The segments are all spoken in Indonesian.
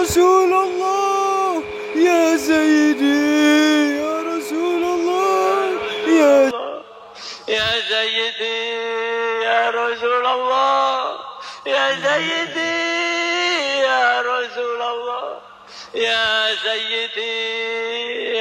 رسول الله يا سيدي يا رسول الله يا سيدي يا رسول الله يا سيدي يا رسول الله يا سيدي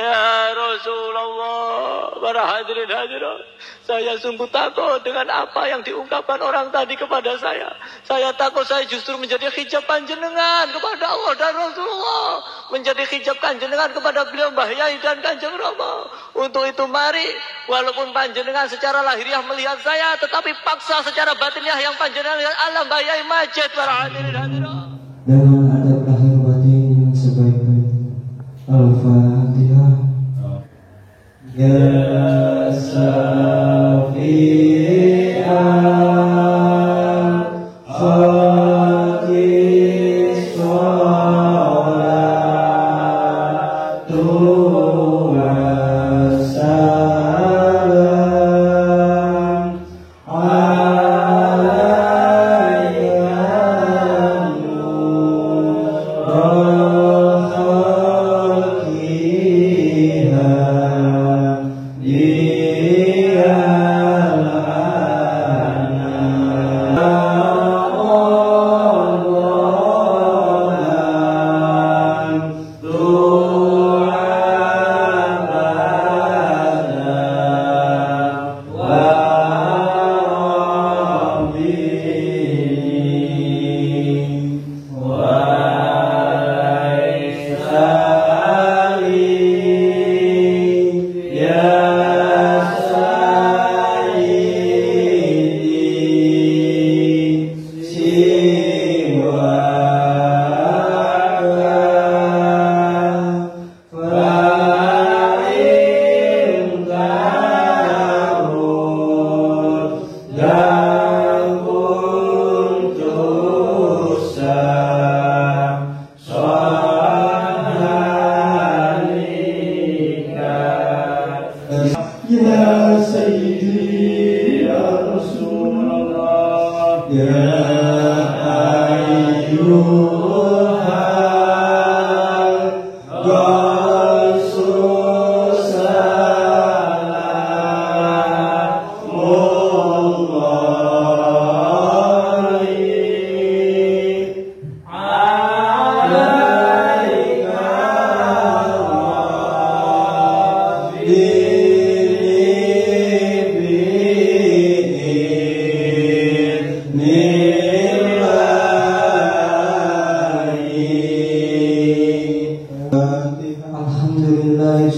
ya Rasulullah. Para hadirin hadirat, saya sungguh takut dengan apa yang diungkapkan orang tadi kepada saya. Saya takut saya justru menjadi hijab panjenengan kepada Allah dan Rasulullah, menjadi hijab panjenengan kepada beliau Mbah Yai dan Kanjeng Rama. Untuk itu mari, walaupun panjenengan secara lahiriah melihat saya, tetapi paksa secara batiniah yang panjenengan lihat Allah Mbah Yai Majid. Para hadirin hadirat, dengan adab lahir batin yang sebaik-baiknya. Al-Fatihah. Ya Safi'an Khatis Salatu Wassalam Alayka Nur Ya Sayyidi Ya Rasulullah Ya Ayyuhal Rasul Salamullahi Alaika Alhamdulillah,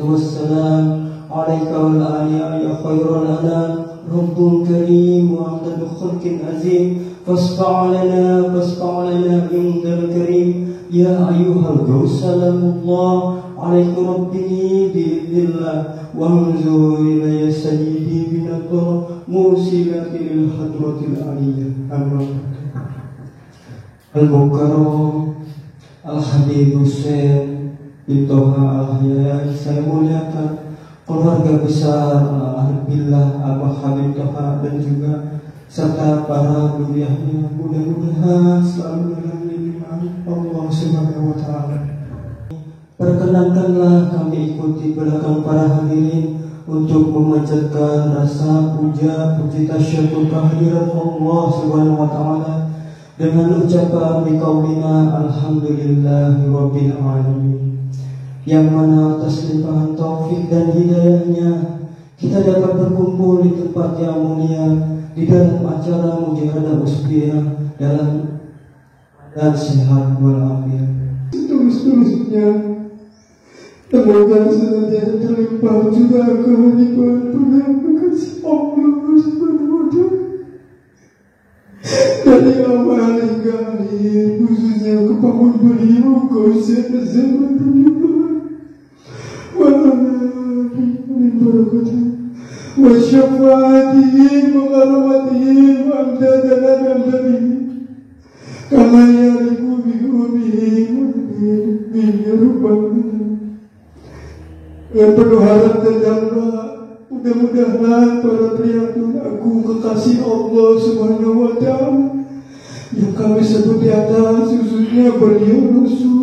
wassalam alaika wal ali ya khairul anam Rabbun karim wa amdadu khulqin azim fasfa' lana indal karim ya ayyuhal gawsalamullah alaika rabbi bi'idnillah wa anzur ilayya sayyidi binadwa musilati lil hadratil aliyah al-mukarram al-habib Hussein bin Toha Al-Hayai. Saya muliakan keluarga besar Alhamdulillah Abah Habib Toha dan juga serta para duriahnya, mudah-mudahan selalu dalam lindungan Allah Subhanahu wa Ta'ala. Perkenankanlah kami ikuti belakang para hadirin untuk memanjatkan rasa puji tasyukur kehadirat Allah Subhanahu wa Ta'ala dengan ucapan biqaulina alhamdulillahirabbil alamin, yang mana atas limpahan taufik dan hidayahnya kita dapat berkumpul di tempat yang mulia di dalam acara mujahadah usbiyah dalam dan sehat walafiat. Seterusnya semoga senantiasa terlimpah juga kehadiran penuh kasih Allah Subhanahu wa Ta'ala dari awal hingga akhir, khususnya kepada beliau kau siapa zaman penyembahan wa syafa'atihi wa karamatihi wa amdadana amdadihi kama yariku bihubihi wa bihi rubbana. Yang penuh harap dan damra, mudah-mudahan para prihatin aku kekasih Allah Subhanahu wa Ta'ala yang kami sebut di atas, khususnya beliau Rasul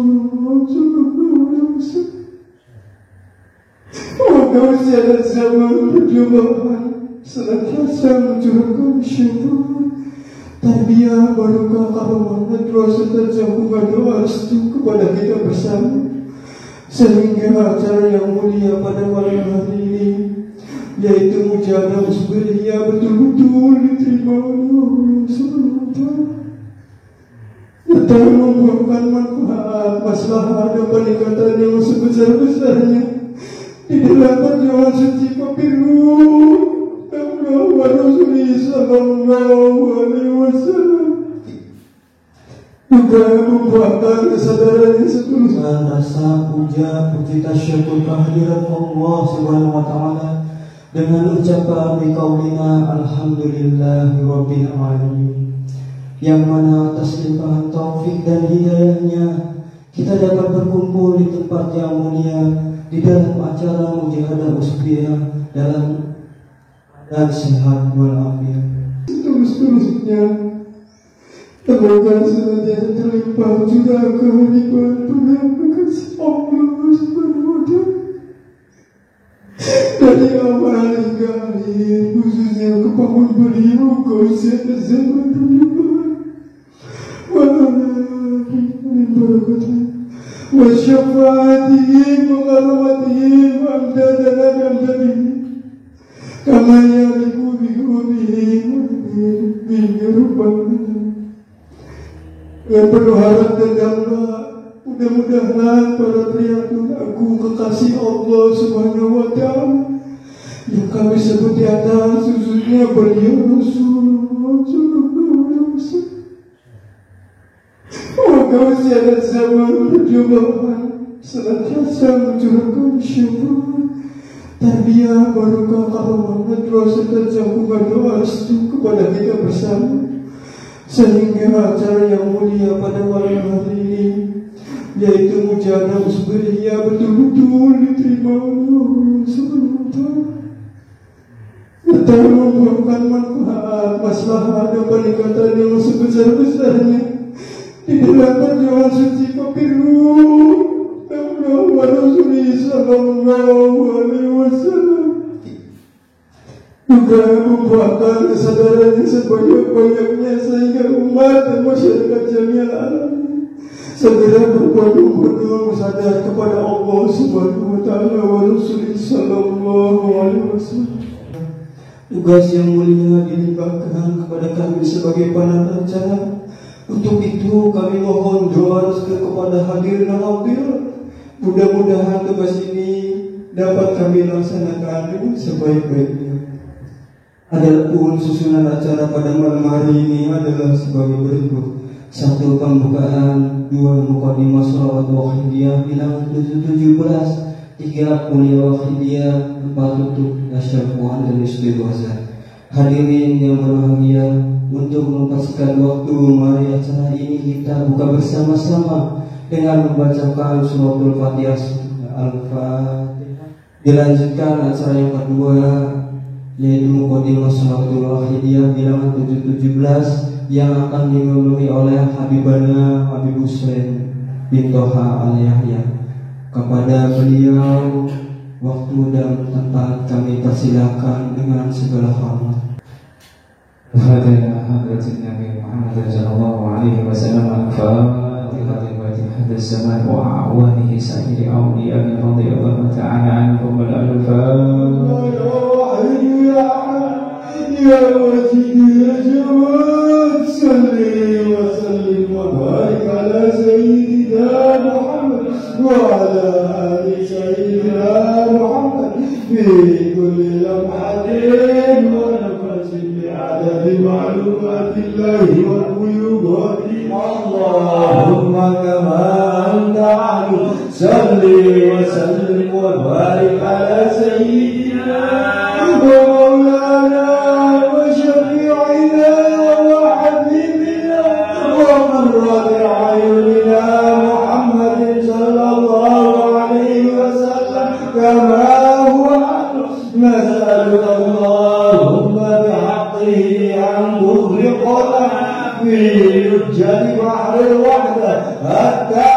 Tuhan senantiasa mencurahkan syukur, tarbiyah, barokah, karomah, doa serta sambungan doa restu kepada kita bersama, sehingga acara yang mulia pada malam hari ini, yaitu mujahadah usbiriyah, betul-betul diterima oleh Allah Subhanahu wa Ta'ala. Kita membuahkan manfaat, maslahah dan peningkatan yang sebesar-besarnya di dalam perjuangan suci Papirun wa Rasulullah sallallahu alaihi wasallam, juga membuahkan kesadaran yang sepenuhnya rasa puja, puji tasyukur kehadirat Allah Subhanahu wa Ta'ala dengan ucapan biqaulina alhamdulillahirabbil alamin, yang mana atas limpahan taufik dan hidayahnya kita dapat berkumpul di tempat yang mulia di dalam acara mujahadah usbiyah dalam dan sehat walafiat. Seterusnya semoga senantiasa terlimpah juga kehidupan pengampunan kasih Allah Subhanahu wa Ta'ala dari awal hingga akhir, khususnya kepada beliau kau siapa zaman terlibat wa syafaatihim wa karumatihim amdadana amdadihim kama yaliku bihubihim bihirubbana. Yang penuh harap dan doa, mudah-mudahan para prihatin aku kekasih Allah Subhanahu wa Ta'ala yang kami sebut di atas, khususnya beliau Rasulullah sallallahu alaihi wasallam, semoga usia dan zaman perjumpaan senantiasa mencurahkan syukur, tarbiyah, barokah, karomah, doa serta sambungan doa restu kepada kita bersama, sehingga acara yang mulia pada malam hari ini, yaitu mujahadah usbiriyah, betul-betul diterima oleh Allah Subhanahu wa Ta'ala. Kita membuahkan manfaat, maslahah dan peningkatan yang sebesar-besarnya di dalam perjuangan suci Papirun wa Rasulullah sallallahu alaihi wasallam, juga membuahkan kesadaran yang sebanyak-banyaknya sehingga umat dan masyarakat jamiah alam segera berbondong-bondong sadar kepada Allah Subhanahu wa Ta'ala wa Rasulullah sallallahu alaihi wasallam. Tugas yang mulia dilimpahkan kepada kami sebagai panitia. Untuk itu kami mohon doa restu kepada hadir dan hadir. Mudah-mudahan tugas ini dapat kami laksanakan dengan sebaik-baiknya. Adapun susunan acara pada malam hari ini adalah sebagai berikut: 1. Pembukaan, 2. Muqaddimah sholawat wahidiyah bilangan 17, 3. kuliah wahidiyah, 4. tutup nasyafwan dan istighfar. Hadirin yang berbahagia, untuk mempersingkat waktu, mari acara ini kita buka bersama-sama dengan membacakan suratul Fatihah Al-Fatihah. Dilanjutkan acara yang kedua, yaitu Muqaddimah Sholatul Wahidiyah bilangan 17 yang akan dimemenuhi oleh Habibana Habib Hussein bin Toha Al-Yahya. Kepada beliau waktu dan tempat kami persilakan dengan segala hormat. Hadirin hadirat Nabi Muhammad sallallahu alaihi wasallam, Fatihah zaman wa awanihi sa'iri awliya radhiyallahu ta'ala anhum wal al-Fatihah. Ya wajib ya jawad, salli wa sallim wa barik ala sayyidina Muhammad wa ala ali sayyidina Muhammad fi kulli lamhatin wa nafasin bi'adadi ma'lumatillahi wal quyubati. Allahumma kama anta alim, salli wa sallim wa barik ala sayyidina wa maulana wa syafi'ina wa habibina wa marrati ayunina Muhammadin sallallahu alaihi wasallam kama huwa nas'aluka Allahumma bihaqqihi an tughriqana fi lujjati bahril wahdah hatta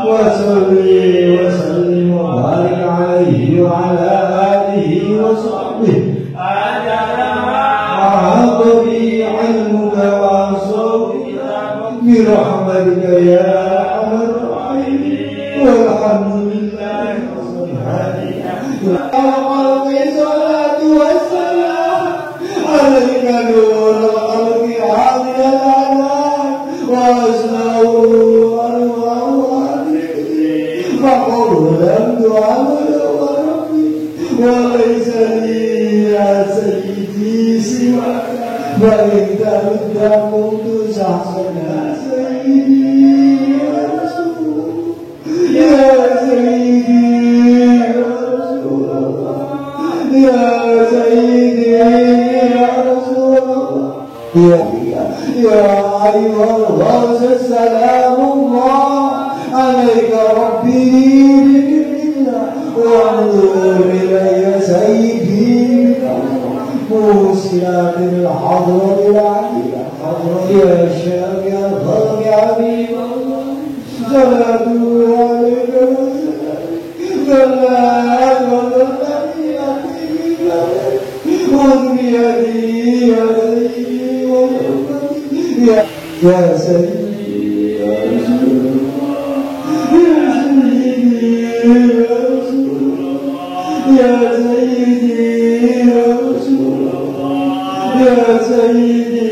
وصلي وسلم وبارك عليه وعلى آله وصحبه أعطني علمك وأنصرك برحمتك يا أرحم الراحمين والحمد لله رب العالمين. الصلاة والسلام عليك نور الخلق عادل الأنام وأسماؤه فقل لم تعمل وربي وليس لي يا سيدي سواك فإن ترد كنت شخصا سيدي يا رسول يا سيدي يا رسول الله يا سيدي يا رسول الله يا أيها الغوث السلام الله عليك ربي بذكرنا وانظر إلي سيدي موسنا بالحضرة العليا يا شافع الخلق حبيب الله صلاة عليك وسلام خذ بيدي يا سيدي يا سيدي يا رسول يا سيدي يا رسول الله يا سيدي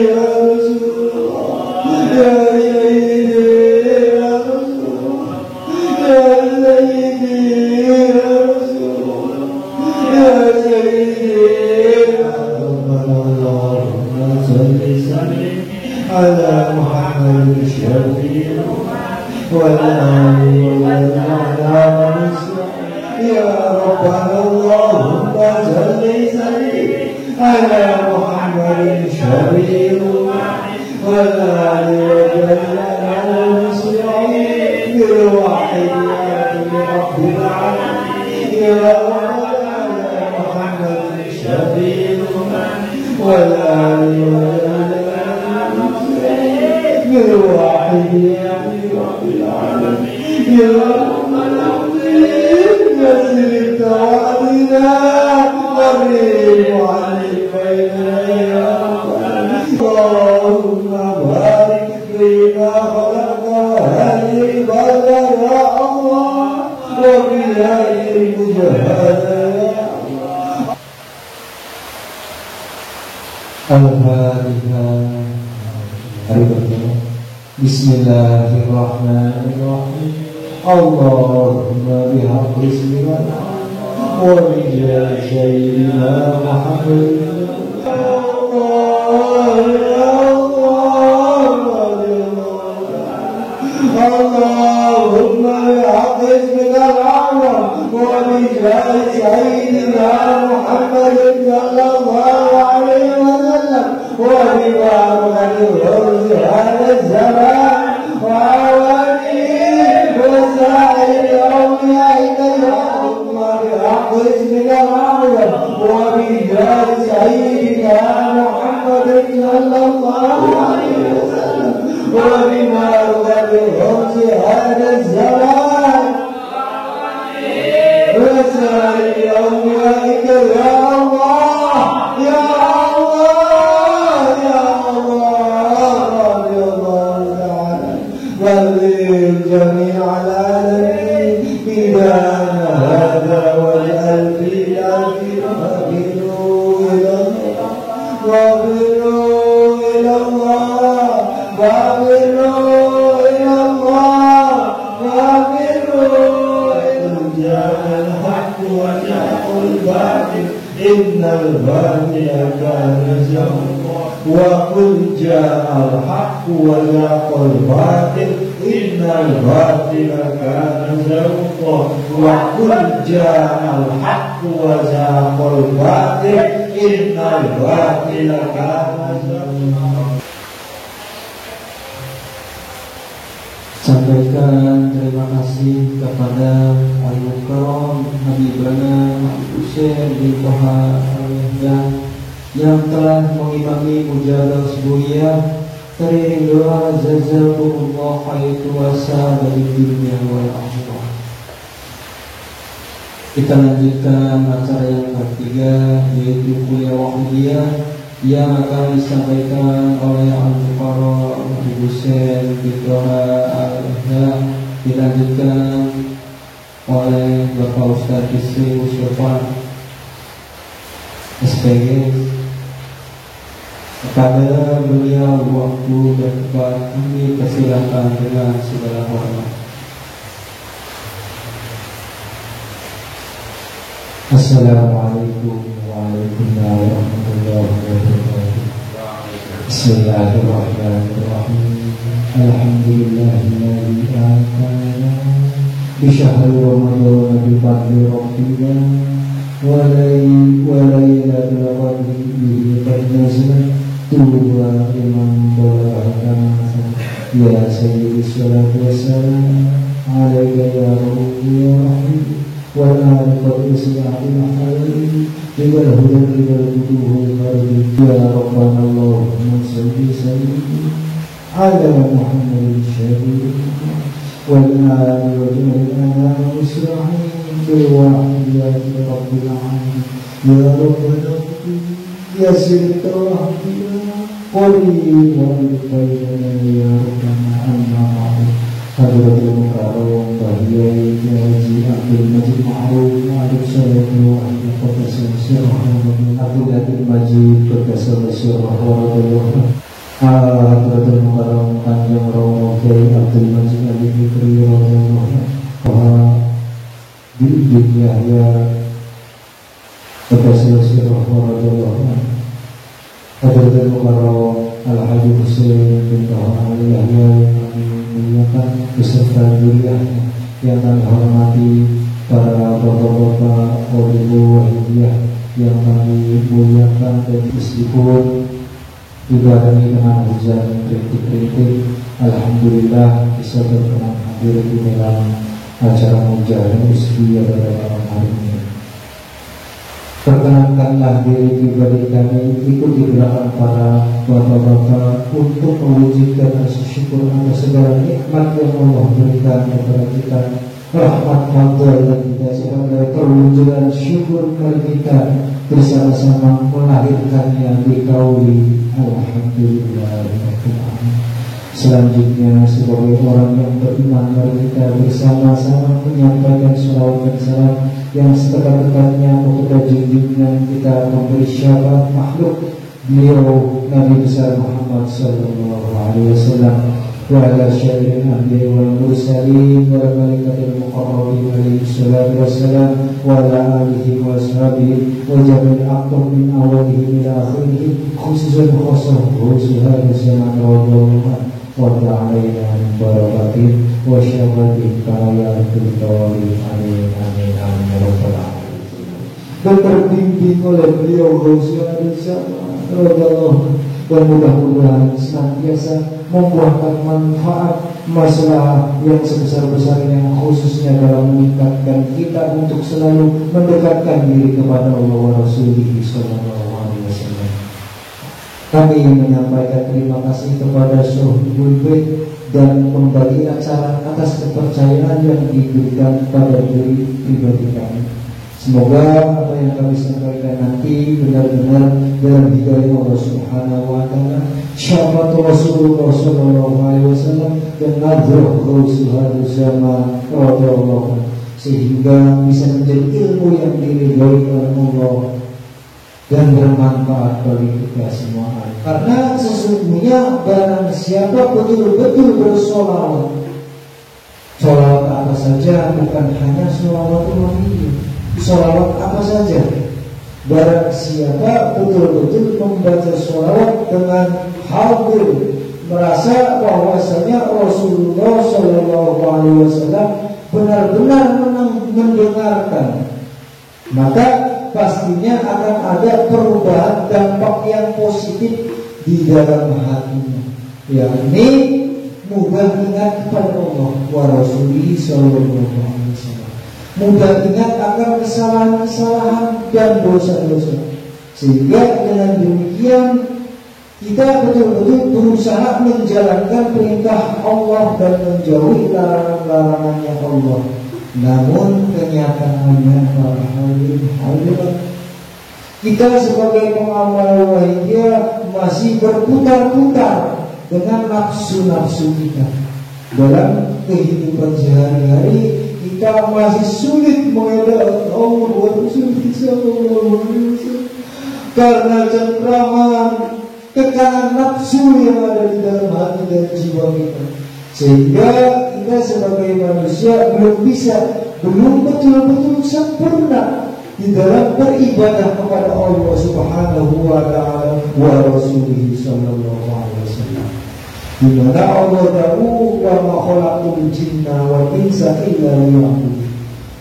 يا رسول الله يا سيدي يا رسول الله يا سيدي يا رسول الله يا سيدي ربنا اللهم صل وسلم على محمد الشفيع والآل والأعلام يا ربنا اللهم صل وسلم على محمد الشفيع والآل والأعلام بالواحد رب العالمين يا ربنا محمد الشفيع والآل والأعلام بالواحد رب العالمين يا ربنا يسر التوالينا قريب عليك يا ربنا اللهم بارك فيما خلقت هذه البلد يا الله وفي هذه المجاهدة يا الله. الفاتحة. Bismillahirrahmanirrahim. Allahumma bihaq ismika wa bijah sayyidina Muhammad. Allahumma bihaq ismika wa bijah sayyidina Muhammad sallallahu alaihi wasallam wa bibarakati hadha az-zaman وعوانيه وسائر أوليائك اللهم بحق اسمك الأعظم وبجاه سيدنا محمد صلى الله عليه وسلم وببركة رمز هذا الزمان وسائر أوليائك يا الله يا الله يا الله للجميع العالمين بدان هذا والألف ألف وابنوا إلى الله وابنوا إلى الله وابنوا إلى الله وابنوا إلى جاء الحق وجاء الباطل إن الباطل كان زهوقا وقل جاء الحق وزهق الباطل إن الباطل كان زهوقا وقل جاء الحق وزهق الباطل إن الباطل كان زهوقا. Sampaikan terima kasih kepada Al-Mukarram Habib Bana Hussein bin Toha Al-Yahya yang telah mengimami mujadah subuhiyah teriring doa jazakumullah khairan wa di dunia wal akhirah. Kita lanjutkan acara yang ketiga, yaitu kuliah wahidiyah yang akan disampaikan oleh Al-Fuqara Abu Husain Fitroha Al-Ihya, dilanjutkan oleh Bapak Ustaz Isri Mustafa SPG. Kepada beliau waktu dan tempat kami persilakan dengan segala hormat. Assalamualaikum warahmatullahi wabarakatuh. Bismillahirrahmanirrahim. Alhamdulillahilladzi atana bi syahri Ramadan bi fadli rabbina wa lailatul qadri bihi fadlazna tuwa imam balagana ya sayyidi salatu wassalam alaika ya rabbi ya rahim wa ala qadri al-hayy wal huda wal butuh ya rabbana allahumma salli sayyidi ala muhammadin syahid wal ali wa jami'ana muslimin bil wahidiyati rabbil alamin ya rabbana ya sirtullah qoli wa bayyana ya rabbana amma hadratul mukarram bahiyai Haji Abdul Majid Ma'ruf Ma'ruf Sayyidul Wahid Profesor Syirah Abdul Majid Profesor Syirah Waradullah hadratul mukarram Tanjung Romo Kiai Abdul Majid Ali Fikri Waradullah Bibit Yahya Profesor Syirah Waradullah hadratul mukarram Al-Haji Husain bin Tahar Yahya muliakan beserta diriahnya yang kami hormati, para bapak-bapak Ibu Wahidiyah yang kami muliakan, dan meskipun dibarengi dengan hujan rintik-rintik, alhamdulillah bisa berkenan hadir di dalam acara mujahadah Usbiyah pada malam hari ini. Perkenankanlah diri pribadi kami ikut di belakang para bapak-bapak untuk mewujudkan rasa syukur atas segala nikmat yang Allah berikan kepada kita, rahmat fadl yang kita sebagai perwujudan syukur kepada kita bersama-sama melahirkannya di kauli alhamdulillah. Selanjutnya sebagai orang yang beriman, mari kita bersama-sama menyampaikan salawat dan salam yang sedekat-dekatnya kepada junjungan kita memberi syafaat makhluk beliau Nabi besar Muhammad sallallahu alaihi wasallam wa ala syai'in ahli wal mursalin wa malaikatil muqarrabin alaihi salatu wassalam wa ala alihi wa ashabihi wa jami'il aqtab min awalihi ila akhirih khususan khususan zaman radhiyallahu wa ta'ala min barakatih wa syafatihi kaya al-tawali amin amin amin ya rabbal alamin. Dan terbimbing oleh beliau Rasulullah radhiyallahu, dan mudah-mudahan senantiasa membuahkan manfaat masalah yang sebesar-besarnya, khususnya dalam meningkatkan kita untuk selalu mendekatkan diri kepada Allah wa Rasulih sallallahu alaihi wasallam. Kami menyampaikan terima kasih kepada Sohibul Bait dan pembagi acara atas kepercayaan yang diberikan pada diri pribadi kami. Semoga apa yang kami sampaikan nanti benar-benar dalam hidayah Allah Subhanahu wa taala, syafaat Rasulullah sallallahu alaihi wasallam dan nadrah Rasulullah zaman radhiyallahu, sehingga bisa menjadi ilmu yang diridhoi oleh Allah dan bermanfaat bagi kita semua. Karena sesungguhnya barang siapa betul-betul bersolawat, solawat apa saja, bukan hanya solawat wahid, solawat apa saja, barang siapa betul-betul membaca solawat dengan hadir, merasa bahwasanya Rasulullah Shallallahu Alaihi Wasallam benar-benar mendengarkan, maka pastinya akan ada perubahan dampak yang positif di dalam hatinya, yakni mudah ingat kepada Allah wa Rasulih sallallahu alaihi wasallam, mudah ingat akan kesalahan-kesalahan dan dosa-dosa, sehingga dengan demikian Kita betul-betul berusaha menjalankan perintah Allah dan menjauhi larangan-larangannya Allah. Namun kenyataannya para hadirin, kita sebagai pengamal wahya masih berputar-putar dengan nafsu-nafsu kita. Dalam kehidupan sehari-hari kita masih sulit mengedarkan Allah wa Rasulullah sallallahu alaihi wasallam karena cengkraman tekanan nafsu yang ada di dalam hati dan jiwa kita, sehingga kita sebagai manusia belum betul-betul sempurna di dalam beribadah kepada Allah Subhanahu wa Ta'ala wa Rasulih sallallahu alaihi wasallam. Di mana Allah tahu wa ma khalaqtul jinna wal insa illa liya'budun.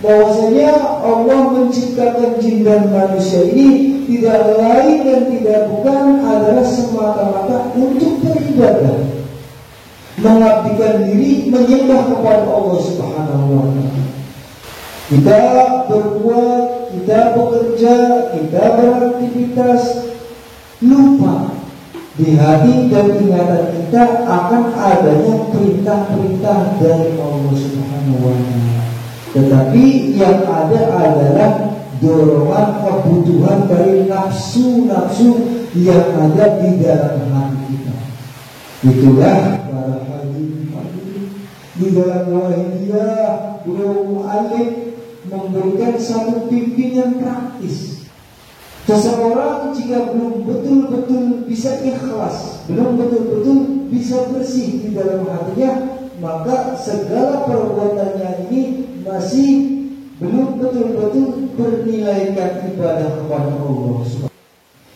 Bahwasanya Allah menciptakan jin dan manusia ini tidak lain dan tidak bukan adalah semata-mata untuk beribadah, mengabdikan diri, menyembah kepada Allah Subhanahu wa Ta'ala. Kita berbuat, kita bekerja, kita beraktivitas, lupa di hati dan ingatan kita akan adanya perintah-perintah dari Allah Subhanahu wa Ta'ala. Tetapi yang ada adalah dorongan kebutuhan dari nafsu-nafsu yang ada di dalam hati kita. Itulah para hadirin di dalam wahya beliau mu'allim memberikan satu bimbingan praktis. Seseorang jika belum betul-betul bisa ikhlas, belum betul-betul bisa bersih di dalam hatinya, maka segala perbuatannya ini masih belum betul-betul bernilaikan ibadah kepada Allah.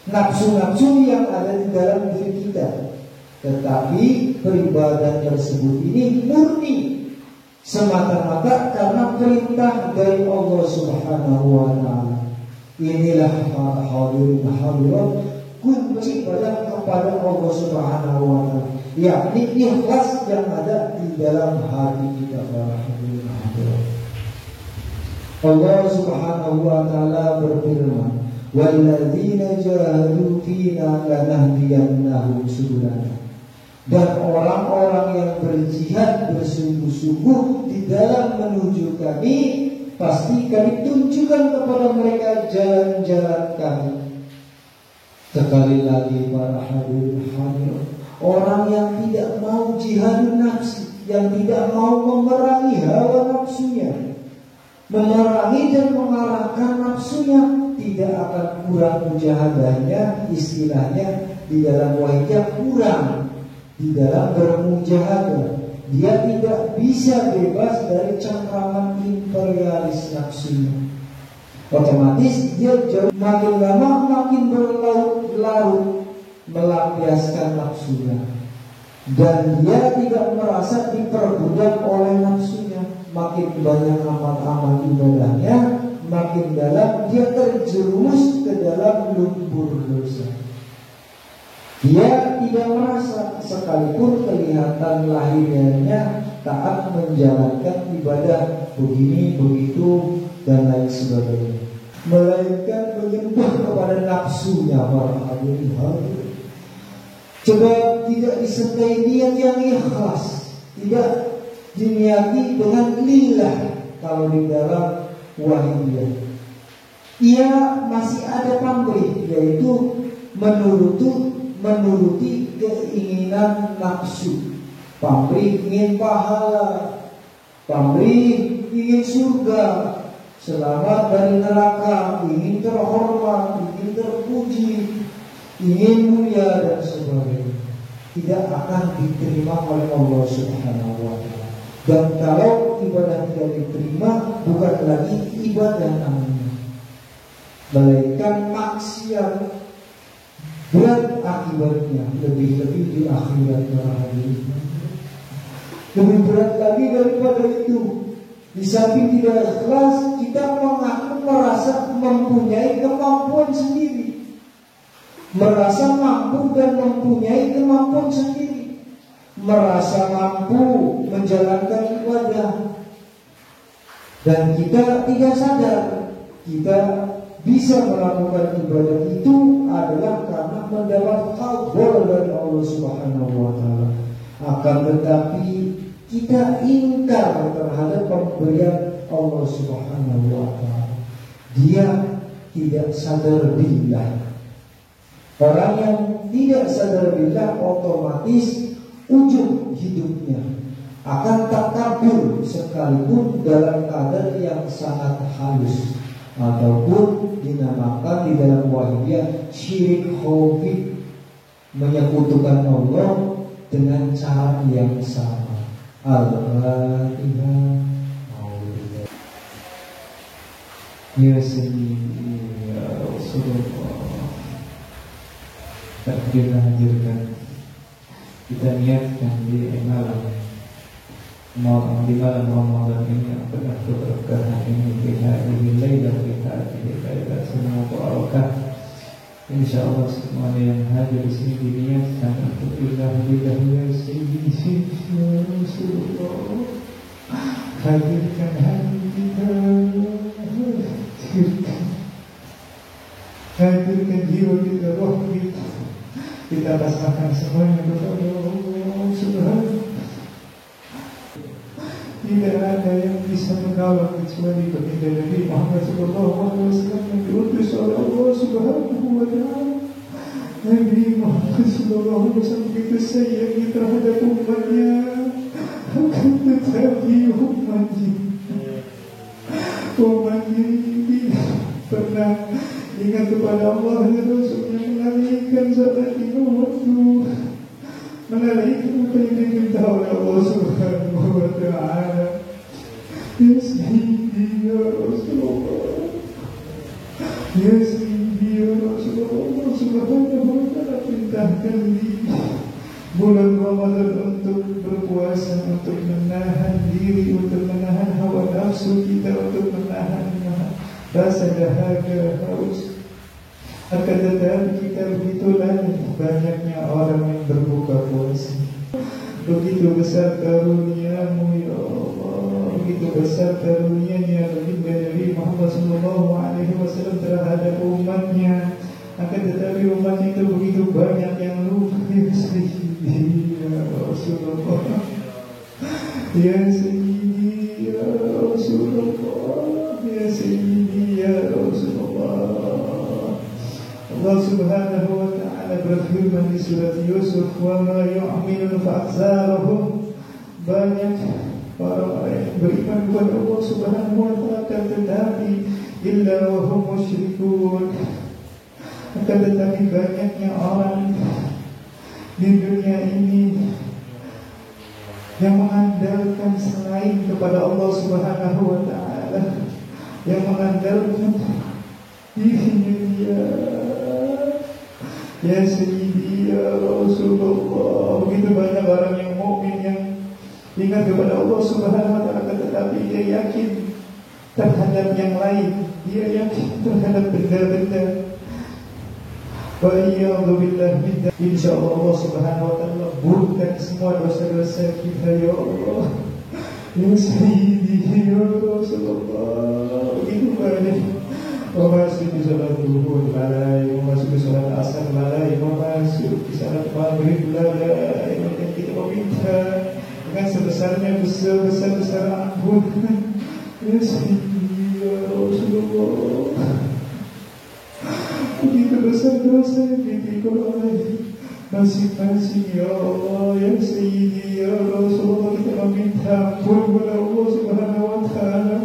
Nafsu-nafsu yang ada di dalam diri kita, tetapi peribadahan tersebut ini murni semata-mata karena perintah dari Allah Subhanahu wa Ta'ala. Inilah para hadirin hadirat kunci ibadah kepada Allah Subhanahu wa Ta'ala, yakni ikhlas yang ada di dalam hati kita para hadirin hadirat. Allah Subhanahu wa Ta'ala berfirman, "Walladzina jahadu fina lanahdiyannahum subulana." Dan orang-orang yang berjihad bersungguh-sungguh di dalam menuju kami, pasti kami tunjukkan kepada mereka jalan-jalan kami. Sekali lagi para hadirin hadirat, orang yang tidak mau jihad nafsi, yang tidak mau memerangi hawa nafsunya, memerangi dan mengarahkan nafsunya, tidak akan kurang mujahadahnya. Istilahnya di dalam wahya kurang di dalam bermujahadah. Dia tidak bisa bebas dari cengkraman imperialis nafsunya. Otomatis dia jauh makin lama makin berlarut melampiaskan nafsunya, dan dia tidak merasa diperbudak oleh nafsunya. Makin banyak amal-amal ibadahnya, makin dalam dia terjerumus ke dalam lumpur dosa. Dia tidak merasa, sekalipun kelihatan lahirnya taat menjalankan ibadah begini begitu dan lain sebagainya, melainkan menyembah kepada nafsunya para hadirin hadirat. Coba tidak disertai niat yang ikhlas, tidak diniati dengan lillah. Kalau di dalam wahyu ia masih ada pamrih, yaitu menuruti keinginan nafsu. Pamrih ingin pahala, pamrih ingin surga, selamat dari neraka, ingin terhormat, ingin terpuji, ingin mulia dan sebagainya, tidak akan diterima oleh Allah Subhanahu wa Ta'ala. Dan kalau ibadah tidak diterima, bukan lagi ibadah namanya, melainkan maksiat. Berat akibatnya, lebih-lebih di akhirat para hadirin. Lebih berat lagi daripada itu, di samping tidak ikhlas, kita mengaku merasa mempunyai kemampuan sendiri, merasa mampu dan mempunyai kemampuan sendiri, merasa mampu menjalankan ibadah, dan kita tidak sadar kita bisa melakukan ibadah itu adalah karena mendapat kabul dari Allah Subhanahu wa taala. Akan tetapi kita ingkar terhadap pemberian Allah Subhanahu wa taala. Dia tidak sadar billah. Orang yang tidak sadar billah otomatis ujung hidupnya akan takabur sekalipun dalam keadaan yang sangat halus, ataupun dinamakan di dalam wahiyah syirik khafi, menyekutukan Allah dengan cara yang sama. Al-Fatihah. Ya Sayyidi ya Rasulullah, takdir hadirkan, kita niatkan di malam Ramadan ini yang penuh keberkahan ini, di hari Lailatul Mubarakah. Insyaallah semuanya yang hadir di sini diniatkan untuk billah ya Sayyidi ya Rasulullah. Hadirkan hati kita, hadirkan jiwa kita, roh kita. Kita pasrahkan semuanya kepada Allah Subhanahu. Tidak ada yang bisa menolong kecuali baginda Nabi Muhammad SAW yang diutus oleh Allah Subhanahu wa taala. Nabi Muhammad SAW begitu sayangi terhadap umatnya, akan tetapi umatnya ini pernah ingat kepada Allah dan Rasulnya, melalaikan salat lima waktu, melalaikan apa yang diminta oleh Allah Subhanahu wa taala. Ya Sayyidi ya Rasulullah, ya Sayyidi ya Rasulullah, Allah Subhanahu wa taala perintahkan di bulan Ramadan untuk berpuasa, untuk menahan diri, untuk menahan hawa nafsu kita, untuk menahan rasa dahaga, haus. Akan tetapi kita begitu banyaknya orang yang berbuka puasa. Begitu besar karunia-Mu ya Allah, begitu besar karunia-Nya baginda Nabi Muhammad SAW terhadap umatnya. Akan tetapi umatnya itu begitu banyak yang lupa. Ya Sayyidi ya Rasulullah, ya Sayyidi ya Rasulullah, ya Sayyidi ya Rasulullah. Allah Subhanahu wa ta'ala berfirman di surat Yusuf, wa ma yu'minun fa'aktsarahum, banyak orang-orang yang beriman kepada Allah Subhanahu wa ta'ala tetapi illa wa hum musyrikun. Akan tetapi banyaknya orang di dunia ini yang mengandalkan selain kepada Allah Subhanahu wa ta'ala, yang mengandalkan dirinya dia. Ya Sayyidi ya Rasulullah, begitu banyak orang yang mukmin yang ingat kepada Allah Subhanahu wa ta'ala, tetapi dia yakin terhadap yang lain, dia yakin terhadap benda-benda. InsyaAllah Allah Subhanahu wa ta'ala burkan semua dosa-dosa kita ya Allah. Ya Sayyidi ya Rasulullah, begitu banyak. Masuk di salat zuhur lalai, masuk di salat asar lalai, masuk di salat maghrib lalai. Dan kita meminta dengan sebesarnya besar ampunan ya Sayyidi ya Rasulullah. Begitu besar dosa yang dipikul oleh masing-masing ya Allah. Ya Sayyidi ya Rasulullah, kita meminta ampun kepada Allah Subhanahu wa ta'ala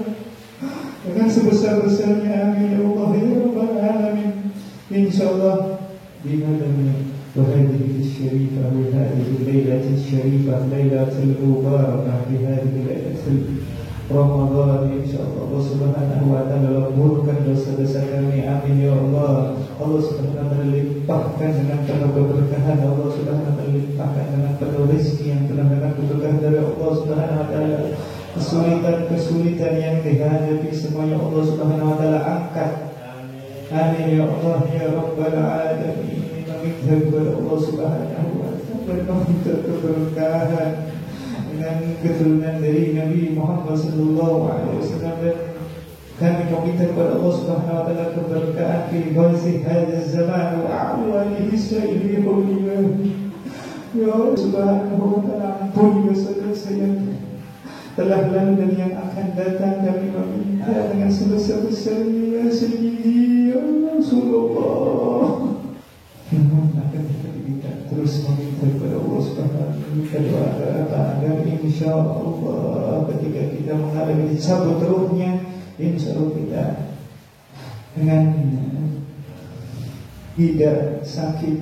dengan sebesar-besarnya. Amin ya Allah ya Rabbal Alamin. InsyaAllah bihadami wa hadhihi syarifah wa hadhihi laylatul syarifah laylatul mubarakah fi hadhihi laylatul Ramadan, insyaallah Allah Subhanahu wa ta'ala lemburkan dosa-dosa kami. Amin ya Allah. Allah Subhanahu wa ta'ala limpahkan dengan penuh keberkahan. Allah Subhanahu wa ta'ala limpahkan dengan penuh rezeki yang penuh dengan keberkahan dari Allah Subhanahu wa ta'ala. Kesulitan yang dihadapi semuanya Allah Subhanahu wa ta'ala angkat. Amin ya Allah ya Rabbal Alamin. Meminta kepada Allah Subhanahu wa ta'ala meminta keberkahan dengan keturunan dari Nabi Muhammad sallallahu alaihi wasallam dan Kami meminta kepada Allah Subhanahu wa taala keberkahan fi ghazi hadzal zaman wa a'walihi sayyidil iman. Ya Allah Subhanahu wa taala, ampuni dosa-dosa yang telah lalu dan yang akan datang. Kami meminta dengan sebesar-besarnya ya Sayyidi ya Rasulullah. Akan kita terus meminta kepada Allah Subhanahu wa taala, kita doa agar insyaallah ketika kita mengalami dicabut ruhnya, insyaallah kita dengan tidak sakit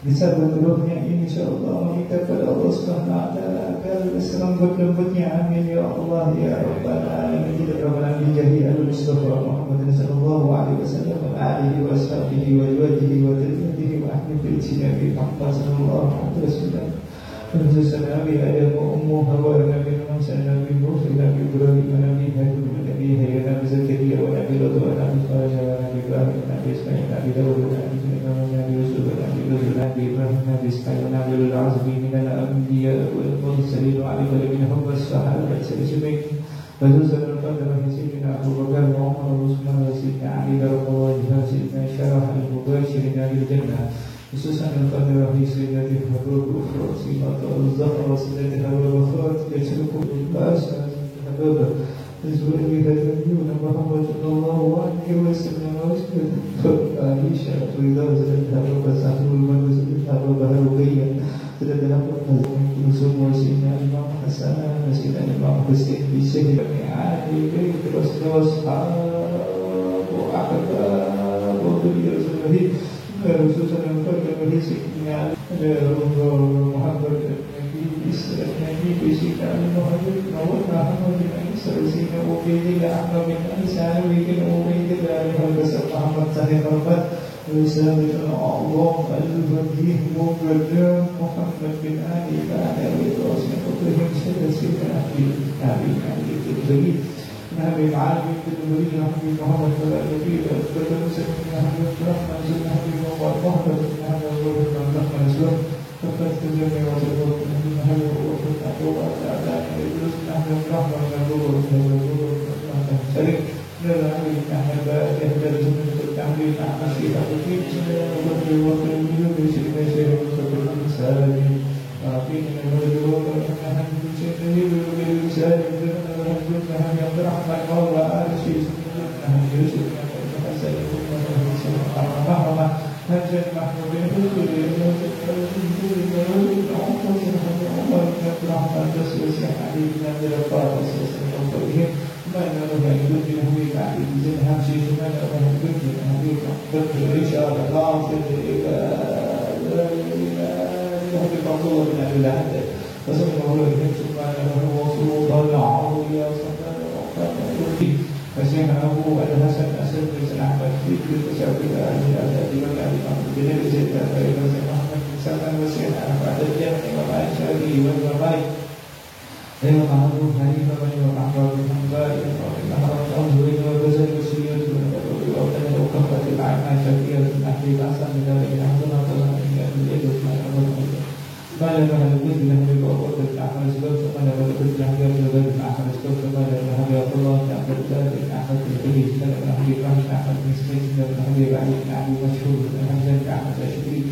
dicabut ruhnya, insyaallah meminta kepada Allah Subhanahu wa taala agar selembut-lembutnya, amin ya Allah ya rabbal alamin. Ya rabbal alamin, jahi al-mustafa Muhammad sallallahu alaihi wasallam wa alihi wa sahbihi wa wajhihi wa tadbihi wa ahli baiti Nabi Muhammad sallallahu alaihi wasallam. Khususnya Nabi Adam wa Ummu Hawa, Nabi Musa, Nabi Nuh, Nabi Ibrahim, Nabi Harun, Nabi Yahya, Nabi Zakaria, wa Nabi Lut, wa Nabi Saleh, wa Nabi Ibrahim, Nabi Ismail, Nabi Dawud, Nabi Sulaiman, Nabi Yusuf, Nabi Lut, Nabi Ibrahim, Nabi Ismail, Nabi Ulul Azmi minal anbiya wal mursalin wa ali minhum was-sahabah ajma'in. Khususnya kepada Sayyidina Abu Bakar wa Umar wa Utsman wa Sayyidina Ali radhiyallahu anhu, Sayyidina Syarah al-Mubashirin bil Jannah. خصوصا القدر في سيدة الحبوب وصيمة الزهر وسيدة الوفاة يسلكوا الباس حبابا نزول بها النبيون محمد صلى الله عليه وسلم وسلم عائشة رضا زلتها وبسعته المنزل زلتها وبها رقيا زلتها وبسم وسيدنا الإمام حسن وسيدنا الإمام حسين بشهد علي بيت رسول أصحاب وأحباب وذرية رسوله khususan yang terkait dengan Muhammad Nabi Islam Nabi bisikan Muhammad Nawat Muhammad bin Sa'id wa bin Ahmad bin Isa wa bin Ubayd al-Hasan Muhammad Sahih Rabat Islam Allah al-Fadih Muhammad Muhammad bin Ali ba'da Rasul Qutbih Sayyidina Nabi Nabi Nabi Al-Alim bin Nabi Muhammad sallallahu alaihi wasallam Nabi Muhammad Nabi Muhammad Nabi فقد تجمع وزبط من هل وقت أطوع على الجلوس نحن نحن نقول شريك نرى نحن يهدر من التعليم عن شيء أقيم وقت الوقت اليوم بشيء شيء وصبر الإنسان فينا نقول نحن بشيء الإنسان نحن يقدر عن الله على شيء نحن يوسف نحن حسن نحن نجد محمودين فسمعه الحسن أسد بن أحمد في تشابه أهل الأدب والعلم بن زيد بن محمد بن سلمان وسيد بعد الجمع وعائشة والرماي لما معه حنيفة بن وعمر بن حنبال ونهر الأنظر وبزل وسيد وأن وكفت العامة شفية بن أهل الحسن من ذلك حضر طلع من أهل الإبن ما أمر قال له البيت له بوقت الأحمد السبب فقال له البيت له بوقت الأحمد السبب فقال له يا الله تعبد ذلك الأحمد الكبير له أهل إبراهيم أحمد بن سعيد له أهل علي بن أبي مشهور له حمزة بن أحمد الشبيب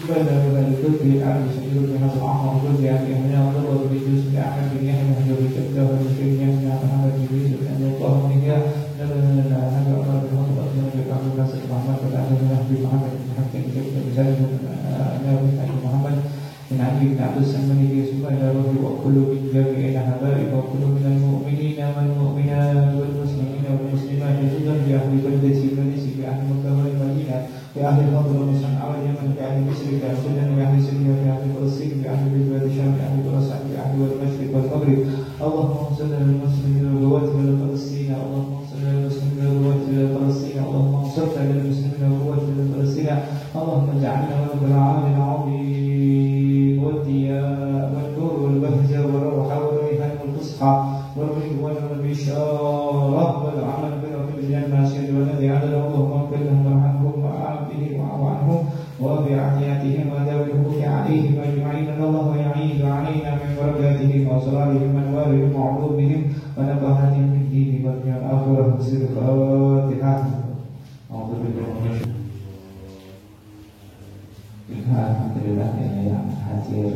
قال له البيت العبد شهير بن هذا العمر وقال له أبي هنا وضرب بجوز بن أحمد بن يحيى وهو بجده وبن يحيى محمد بن يوسف أن الله من هي لا هذا أمر بالهضم أطلع بأمر الناس محمد ولا أهل محمد بن حمد بن جبل بجانب أبي محمد من علي بن عبد السلام بن يوسف إلى روح وكل من جميع حبائب وكل من المؤمنين والمؤمنات والمسلمين والمسلمات جدا بأهل بلدتي بلدتي بأهل مكة والمدينة بأهل الفضل وصنعاء واليمن بأهل مصر بأهل بأهل سوريا بأهل فلسطين بأهل بلاد الشام بأهل خراسان بأهل المشرق والمغرب. اللهم صل على المسلمين والرواد إلى فلسطين. اللهم صل على المسلمين والرواد إلى فلسطين. اللهم صل على المسلمين والرواد إلى فلسطين. اللهم اجعلنا من العام العظيم والضياء والنور والبهجة والروحة والريحان والفصحى والرضوان والبشارة والعمل برب الجنة سيد والذي عدل اللهم اغفر لهم وارحمهم وعافهم واعف عنهم وبعافيتهم وداوله عليهم اجمعين. الله يعيد علينا من بركاتهم واسرارهم وانوارهم وعلومهم ونبهاتهم في الدين Wa husnul khatimah. Alhamdulillah yang hadir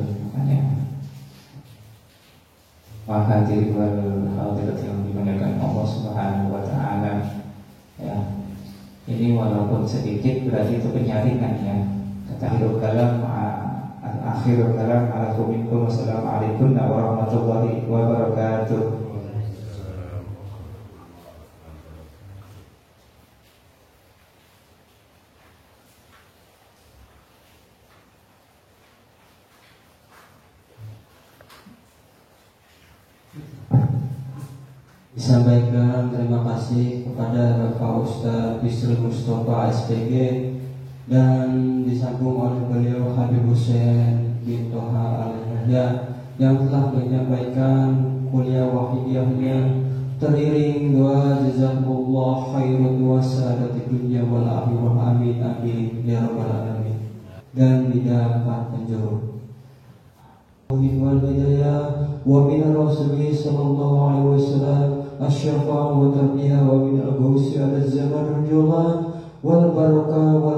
hadir wal hadirat yang dimuliakan Allah Subhanahu wa taala. Ya. Ini walaupun sedikit berarti itu penyaringan ya. Akhirul kalam ala minkum. Wassalamualaikum warahmatullahi wabarakatuh. Disampaikan terima kasih kepada Bapak Ustadz Bisri Mustafa SPG dan disambung oleh beliau Habib Hussein bin Toha Al-Yahya yang telah menyampaikan kuliah wahidiyahnya teriring doa jazakumullah khairun wa sa'adatid dunya wal akhirah amin amin ya rabbal alamin dan dapat penjuru wal hidayah wa min Rasulullah sallallahu alaihi wasallam asy-syafa'ah wa tarbiya wa min al-ghawsi ala zaman rajulan wal barakah wal